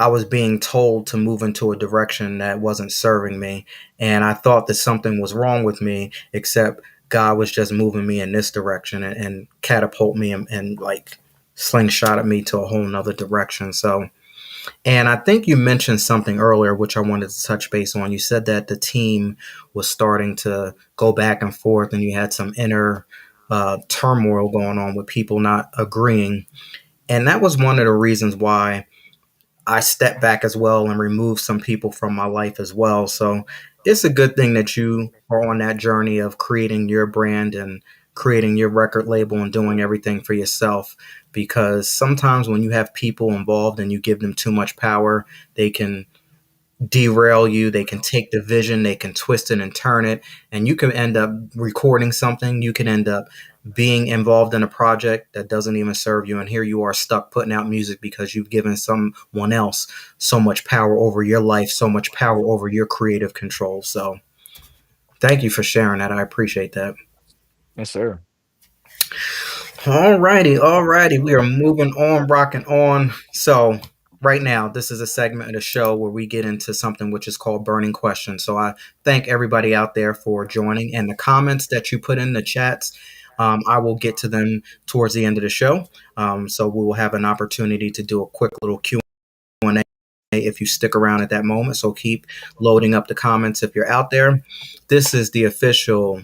I was being told to move into a direction that wasn't serving me. And I thought that something was wrong with me, except God was just moving me in this direction and catapult me and like slingshot at me to a whole nother direction. So, and I think you mentioned something earlier, which I wanted to touch base on. You said that the team was starting to go back and forth, and you had some inner turmoil going on with people not agreeing. And that was one of the reasons why I stepped back as well and removed some people from my life as well. So it's a good thing that you are on that journey of creating your brand and creating your record label and doing everything for yourself. Because sometimes when you have people involved and you give them too much power, they can derail you. They can take the vision, they can twist it and turn it, and you can end up recording something. You can end up being involved in a project that doesn't even serve you, and here you are stuck putting out music because you've given someone else so much power over your life, so much power over your creative control. So, thank you for sharing that. I appreciate that. Yes, sir. All righty. We are moving on, rocking on. So, right now, this is a segment of the show where we get into something which is called burning questions. So, I thank everybody out there for joining, and the comments that you put in the chats, I will get to them towards the end of the show. So, we will have an opportunity to do a quick little Q&A if you stick around at that moment. So, keep loading up the comments if you're out there. This is the official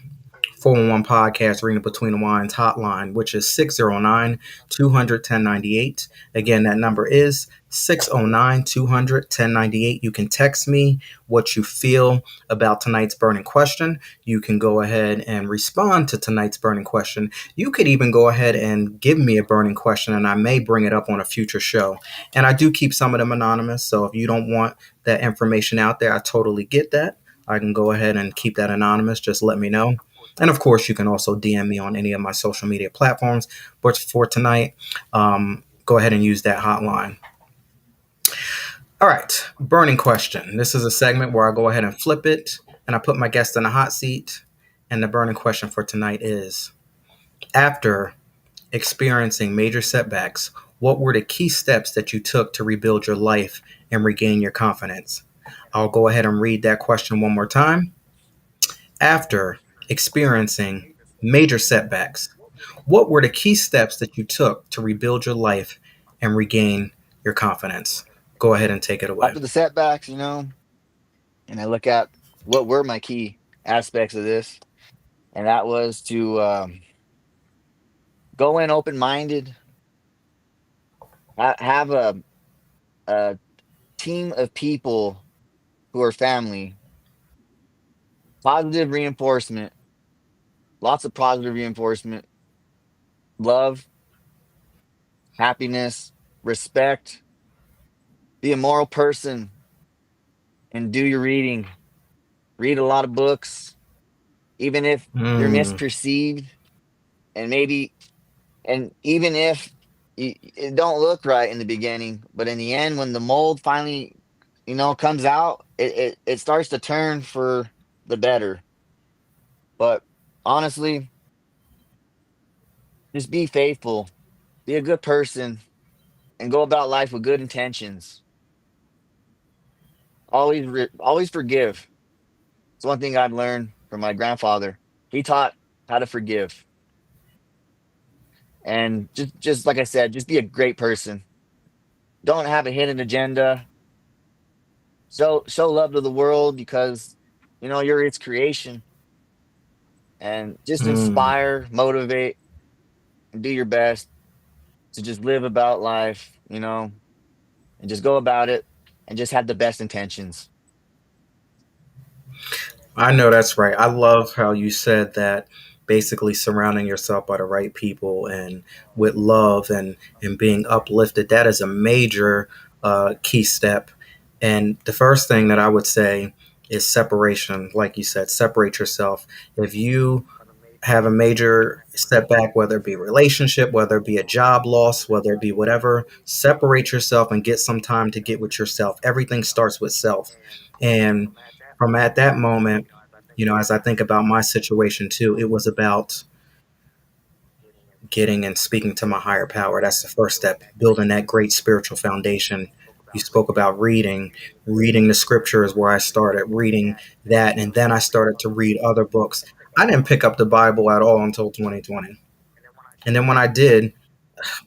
411 podcast Reading Between the Wines hotline, which is 609 200 1098. Again, that number is 609 200 1098. You can text me what you feel about tonight's burning question. You can go ahead and respond to tonight's burning question. You could even go ahead and give me a burning question, and I may bring it up on a future show. And I do keep some of them anonymous. So if you don't want that information out there, I totally get that. I can go ahead and keep that anonymous. Just let me know. And of course, you can also DM me on any of my social media platforms. But for tonight, go ahead and use that hotline. All right, burning question. This is a segment where I go ahead and flip it and I put my guest in a hot seat. And the burning question for tonight is: after experiencing major setbacks, what were the key steps that you took to rebuild your life and regain your confidence? I'll go ahead and read that question one more time. After experiencing major setbacks, What were the key steps that you took to rebuild your life and regain your confidence? Go ahead and take it away. After the setbacks, and I look at what were my key aspects of this, and that was to go in open minded, have a team of people who are family, positive reinforcement, lots of positive reinforcement, love, happiness, respect, be a moral person, and do your reading. Read a lot of books, even if they're Mm, misperceived, and maybe, and even if it don't look right in the beginning, but in the end, when the mold finally, comes out, it starts to turn for the better. But honestly, just be faithful, be a good person, and go about life with good intentions. Always forgive. It's one thing I've learned from my grandfather. He taught how to forgive, and just like I said, just be a great person. Don't have a hidden agenda. Show love to the world because you're its creation, and just mm. inspire, motivate, and do your best to just live about life, and just go about it and just have the best intentions. I know that's right. I love how you said that basically surrounding yourself by the right people and with love and being uplifted, that is a major key step. And the first thing that I would say is separation. Like you said, separate yourself. If you have a major setback, whether it be a relationship, whether it be a job loss, whether it be whatever, separate yourself and get some time to get with yourself. Everything starts with self. And from at that moment, as I think about my situation too, it was about getting and speaking to my higher power. That's the first step, building that great spiritual foundation. You spoke about reading. Reading the scripture is where I started, reading that. And then I started to read other books. I didn't pick up the Bible at all until 2020. And then when I did,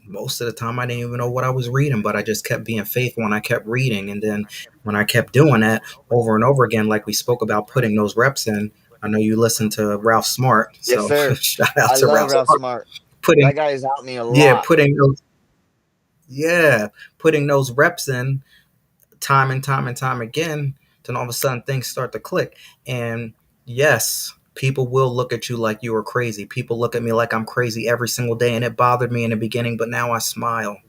most of the time I didn't even know what I was reading, but I just kept being faithful and I kept reading. And then when I kept doing that over and over again, like we spoke about putting those reps in, I know you listen to Ralph Smart, Yes, so sir. shout out I to love Ralph Ralph Smart. Smart. Putting That guy has helped me a yeah, lot. yeah, putting those reps in time and time and time again, then all of a sudden things start to click. And yes, people will look at you like you are crazy. People look at me like I'm crazy every single day, and it bothered me in the beginning, but now I smile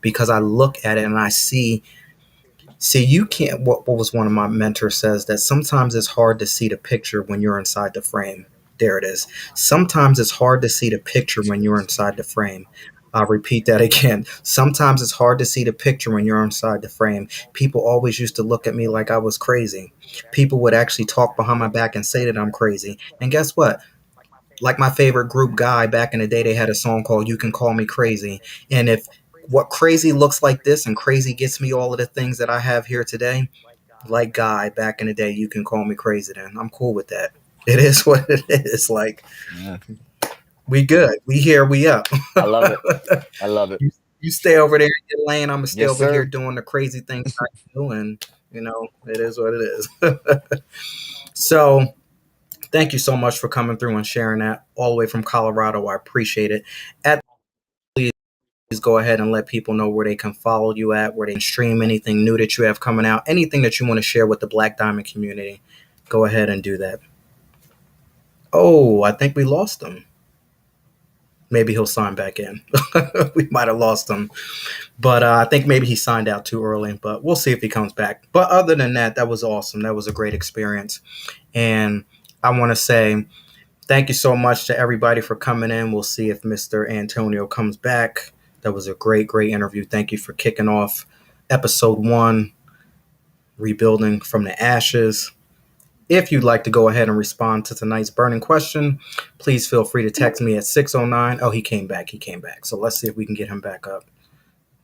because I look at it and I see, you can't. What was one of my mentors says that sometimes it's hard to see the picture when you're inside the frame. There it is. Sometimes it's hard to see the picture when you're inside the frame. I'll repeat that again. Sometimes it's hard to see the picture when you're inside the frame. People always used to look at me like I was crazy. People would actually talk behind my back and say that I'm crazy. And guess what? Like my favorite group Guy back in the day, they had a song called You Can Call Me Crazy. And if what crazy looks like this and crazy gets me all of the things that I have here today, like Guy back in the day, you can call me crazy then. I'm cool with that. It is what it is. Like, Yeah, we good. We here, we up. I love it. I love it. you, you stay over there in your lane. I'm gonna stay Yes, over here sir. doing the crazy things I do, and it is what it is. So thank you so much for coming through and sharing that all the way from Colorado. I appreciate it. At Please go ahead and let people know where they can follow you at, where they can stream anything new that you have coming out, anything that you want to share with the Black Diamond community. Go ahead and do that. Oh, I think we lost him. Maybe he'll sign back in. We might have lost him, but I think maybe he signed out too early. But we'll see if he comes back. But other than that, that was awesome. That was a great experience, and I want to say thank you so much to everybody for coming in. We'll see if Mr. Antonio comes back. That was a great, great interview. Thank you for kicking off episode 1, rebuilding from the ashes. If you'd like to go ahead and respond to tonight's burning question, please feel free to text me at 609. Oh, he came back. He came back. So let's see if we can get him back up.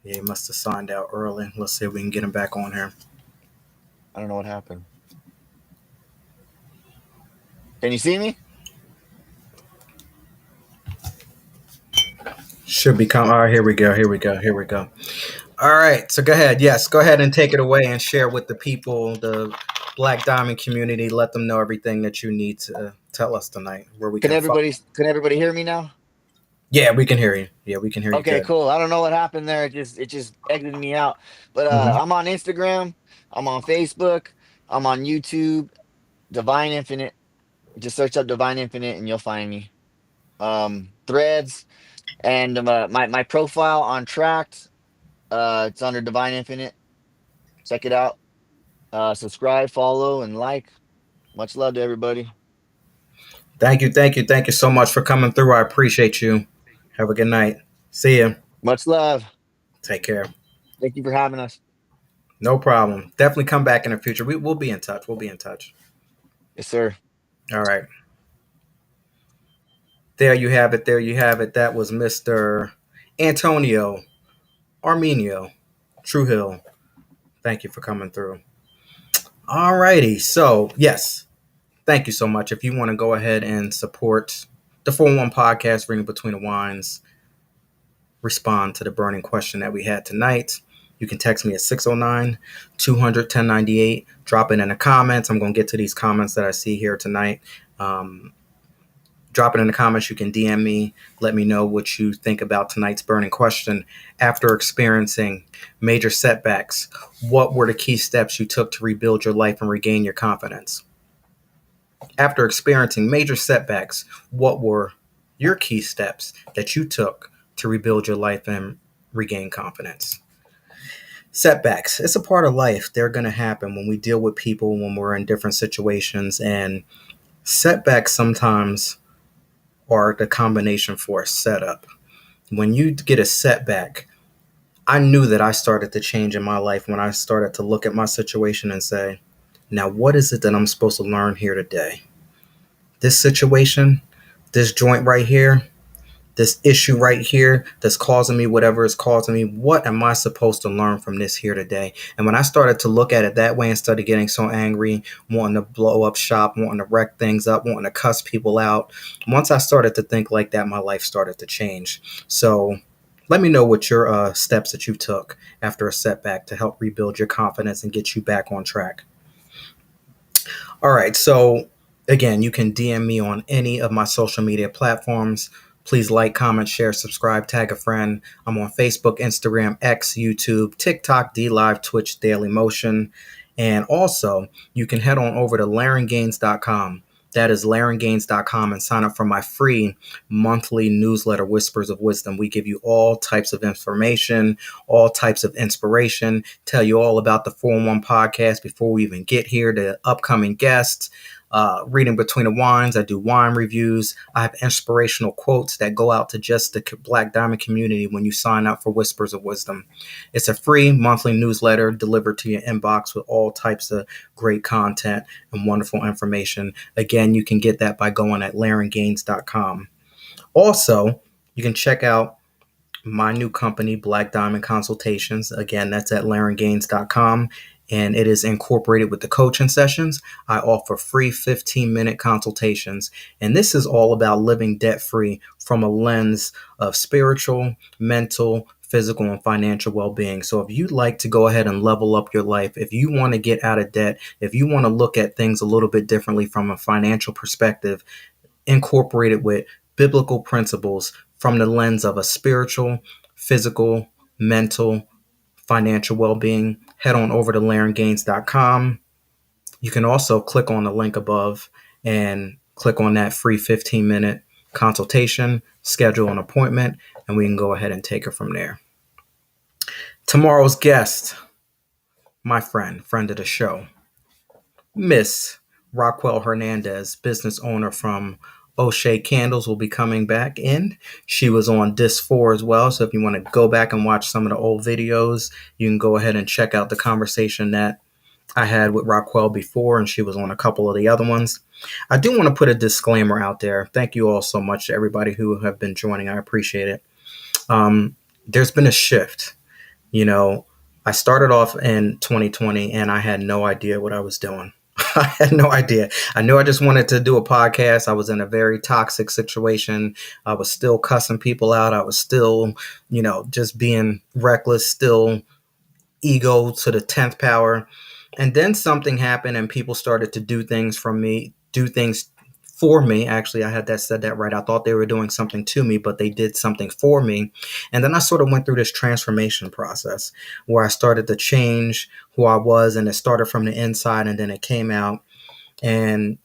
Yeah, he must have signed out early. Let's see if we can get him back on here. I don't know what happened. Can you see me? Should become. All right, here we go. Here we go. Here we go. All right. So go ahead. Yes, go ahead and take it away and share with the people, the Black Diamond community. Let them know everything that you need to tell us tonight, where we can find. Can everybody hear me now? Yeah, we can hear you. Yeah, we can hear you Okay, good. cool. I don't know what happened there. It just exited me out. But Hmm. I'm on Instagram, I'm on Facebook, I'm on YouTube, Divine Infinite. Just search up Divine Infinite and you'll find me. Threads and my profile on Tracked. It's under Divine Infinite. Check it out. Subscribe, follow, and like. Much love to everybody. Thank you. Thank you. Thank you so much for coming through. I appreciate you. Have a good night. See you. Much love. Take care. Thank you for having us. No problem. Definitely come back in the future. We'll be in touch. We'll be in touch. Yes, sir. All right. There you have it. There you have it. That was Mr. Antonio Armenio Trujillo. Thank you for coming through. All righty. So, yes, thank you so much. If you want to go ahead and support the 411 podcast, Reading Between the Wines, respond to the burning question that we had tonight, you can text me at 609 200 1098. Drop it in the comments. I'm going to get to these comments that I see here tonight. Um, Drop it in the comments. You can DM me. Let me know what you think about tonight's burning question. After experiencing major setbacks, what were the key steps you took to rebuild your life and regain your confidence? After experiencing major setbacks, what were your key steps that you took to rebuild your life and regain confidence? Setbacks, it's a part of life. They're going to happen when we deal with people, when we're in different situations. And setbacks sometimes are the combination for a setup. When you get a setback, I knew that I started to change in my life when I started to look at my situation and say, now, what is it that I'm supposed to learn here today? This situation, this joint right here, this issue right here that's causing me whatever is causing me, what am I supposed to learn from this here today? And when I started to look at it that way instead of getting so angry, wanting to blow up shop, wanting to wreck things up, wanting to cuss people out, once I started to think like that, my life started to change. So let me know what your steps that you took after a setback to help rebuild your confidence and get you back on track. All right. So, again, you can DM me on any of my social media platforms. Please like, comment, share, subscribe, tag a friend. I'm on Facebook, Instagram, X, YouTube, TikTok, D Live, Twitch, Daily Motion. And also, you can head on over to laryngains.com. That is laryngains.com and sign up for my free monthly newsletter, Whispers of Wisdom. We give you all types of information, all types of inspiration, tell you all about the 411 podcast before we even get here, the upcoming guests, reading between the wines. I do wine reviews. I have inspirational quotes that go out to just the Black Diamond community when you sign up for Whispers of Wisdom. It's a free monthly newsletter delivered to your inbox with all types of great content and wonderful information. Again, you can get that by going at laryngains.com. Also, you can check out my new company, Black Diamond Consultations. Again, that's at laryngains.com, and it is incorporated with the coaching sessions. I offer free 15-minute consultations, and this is all about living debt-free from a lens of spiritual, mental, physical, and financial well-being. So if you'd like to go ahead and level up your life, if you want to get out of debt, if you want to look at things a little bit differently from a financial perspective, incorporated with biblical principles from the lens of a spiritual, physical, mental, financial well being, head on over to laryngains.com. You can also click on the link above and click on that free 15-minute consultation, schedule an appointment, and we can go ahead and take it from there. Tomorrow's guest, my friend of the show, Miss Rockwell Hernandez, business owner from O'Shea Candles, will be coming back in. She was on Disc 4 as well. So if you want to go back and watch some of the old videos, you can go ahead and check out the conversation that I had with Rockwell before, and she was on a couple of the other ones. I do want to put a disclaimer out there. Thank you all so much to everybody who have been joining. I appreciate it. There's been a shift. You know, I started off in 2020 and I had no idea what I was doing. I had no idea. I knew I just wanted to do a podcast. I was in a very toxic situation. I was still cussing people out. I was still, just being reckless, still ego to the 10th power. And then something happened and people started to do things for me. Actually, I had that said that right. I thought they were doing something to me, but they did something for me. And then I sort of went through this transformation process where I started to change who I was, and it started from the inside and then it came out. And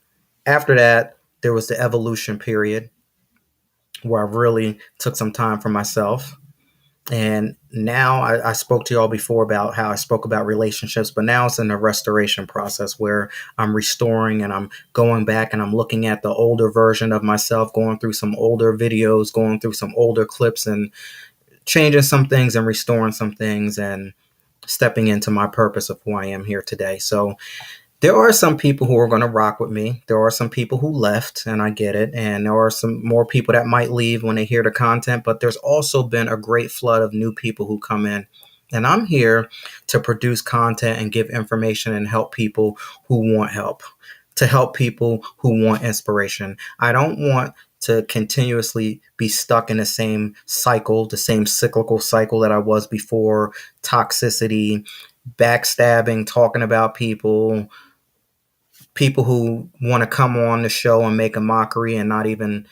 after that, there was the evolution period where I really took some time for myself. And now I spoke to y'all before about how I spoke about relationships, but now it's in a restoration process where I'm restoring and I'm going back and I'm looking at the older version of myself, going through some older videos, going through some older clips and changing some things and restoring some things and stepping into my purpose of who I am here today. So there are some people who are going to rock with me. There are some people who left, and I get it. And there are some more people that might leave when they hear the content. But there's also been a great flood of new people who come in. And I'm here to produce content and give information and help people who want help, to help people who want inspiration. I don't want to continuously be stuck in the same cycle, the same cyclical cycle that I was before: toxicity, backstabbing, talking about people who want to come on the show and make a mockery and not even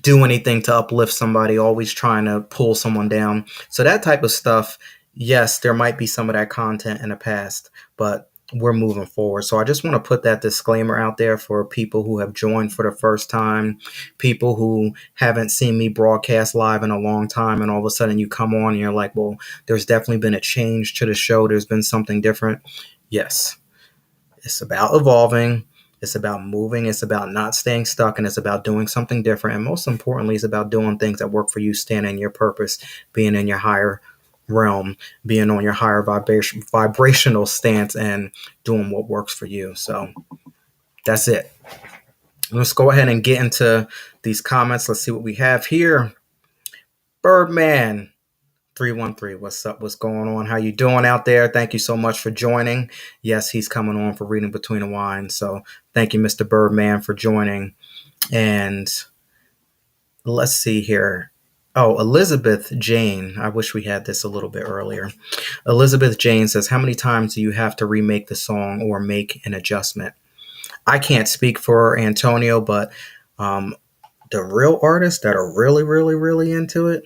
do anything to uplift somebody, always trying to pull someone down. So that type of stuff, yes, there might be some of that content in the past, but we're moving forward. So I just want to put that disclaimer out there for people who have joined for the first time, people who haven't seen me broadcast live in a long time, and all of a sudden you come on and you're like, well, there's definitely been a change to the show. There's been something different. Yes, it's about evolving. It's about moving. It's about not staying stuck. And it's about doing something different. And most importantly, it's about doing things that work for you, staying in your purpose, being in your higher realm, being on your higher vibrational stance, and doing what works for you. So that's it. Let's go ahead and get into these comments. Let's see what we have here. Birdman 313, what's up? What's going on? How you doing out there? Thank you so much for joining. Yes, he's coming on for Reading Between the Lines. So thank you, Mr. Birdman, for joining. And let's see here. Oh, Elizabeth Jane. I wish we had this a little bit earlier. Elizabeth Jane says, how many times do you have to remake the song or make an adjustment? I can't speak for Antonio, but the real artists that are really, really, really into it,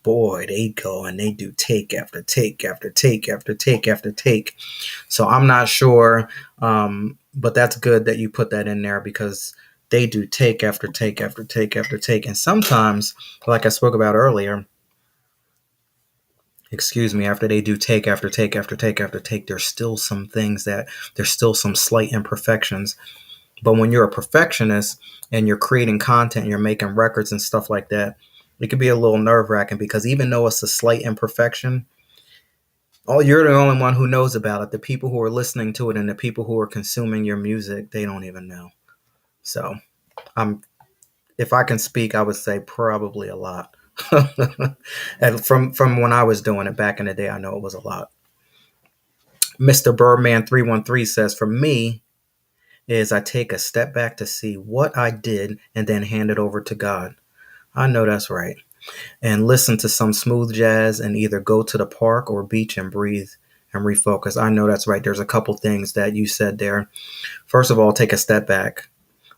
boy, they go and they do take after take after take after take after take. So I'm not sure, but that's good that you put that in there because they do take after take after take after take. And sometimes, like I spoke about earlier, after they do take after take after take after take, there's still some slight imperfections. But when you're a perfectionist and you're creating content, you're making records and stuff like that, it could be a little nerve-wracking because even though it's a slight imperfection, you're the only one who knows about it. The people who are listening to it and the people who are consuming your music, they don't even know. So, if I can speak, I would say probably a lot. And from when I was doing it back in the day, I know it was a lot. Mr. Birdman 313 says, for me, is I take a step back to see what I did and then hand it over to God. I know that's right. And listen to some smooth jazz and either go to the park or beach and breathe and refocus. I know that's right. There's a couple things that you said there. First of all, take a step back.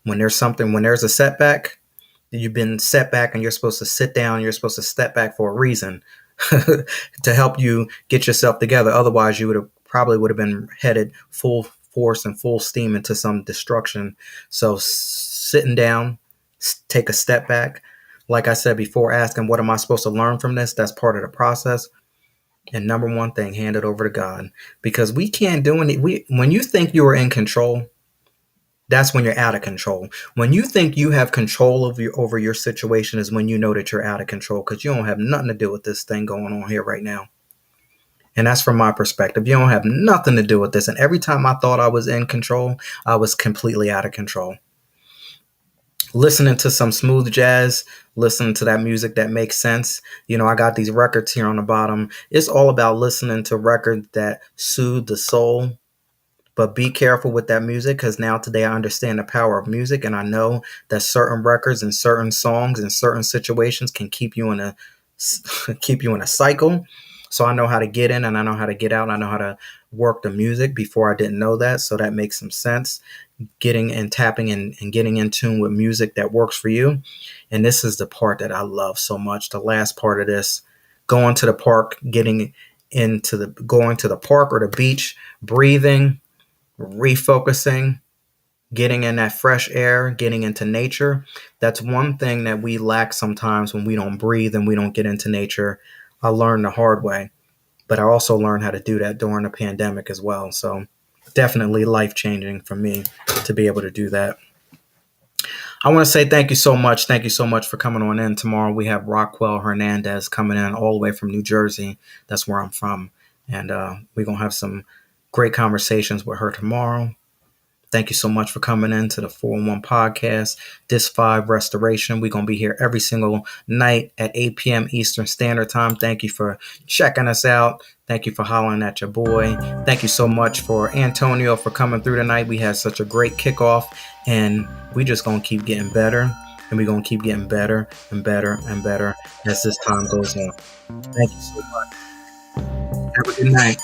When there's a setback, you've been set back and you're supposed to sit down. You're supposed to step back for a reason to help you get yourself together. Otherwise, you would have been headed full force and full steam into some destruction. So sitting down, take a step back. Like I said before, asking what am I supposed to learn from this? That's part of the process. And number one thing, hand it over to God, because we can't do any. When you think you are in control, that's when you're out of control. When you think you have control over your situation is when you know that you're out of control, because you don't have nothing to do with this thing going on here right now. And that's from my perspective. You don't have nothing to do with this. And every time I thought I was in control, I was completely out of control. Listening to some smooth jazz, listening to that music that makes sense. I got these records here on the bottom. It's all about listening to records that soothe the soul, But be careful with that music, because now today I understand the power of music, and I know that certain records and certain songs and certain situations can keep you in a keep you in a cycle. So I know how to get in and I know how to get out. I know how to work the music. Before I didn't know that, so that makes some sense. Getting and tapping and getting in tune with music that works for you. And this is the part that I love so much. The last part of this, going to the park, going to the park or the beach, breathing, refocusing, getting in that fresh air, getting into nature. That's one thing that we lack sometimes when we don't breathe and we don't get into nature. I learned the hard way, but I also learned how to do that during the pandemic as well. So definitely life changing for me to be able to do that. I want to say thank you so much. Thank you so much for coming on in. Tomorrow we have Rockwell Hernandez coming in all the way from New Jersey. That's where I'm from. And we're going to have some great conversations with her tomorrow. Thank you so much for coming in to the 411 podcast. This 5 Restoration. We're going to be here every single night at 8 p.m. Eastern Standard Time. Thank you for checking us out. Thank you for hollering at your boy. Thank you so much for Antonio for coming through tonight. We had such a great kickoff, and we just going to keep getting better, and we're going to keep getting better and better and better as this time goes on. Thank you so much. Have a good night.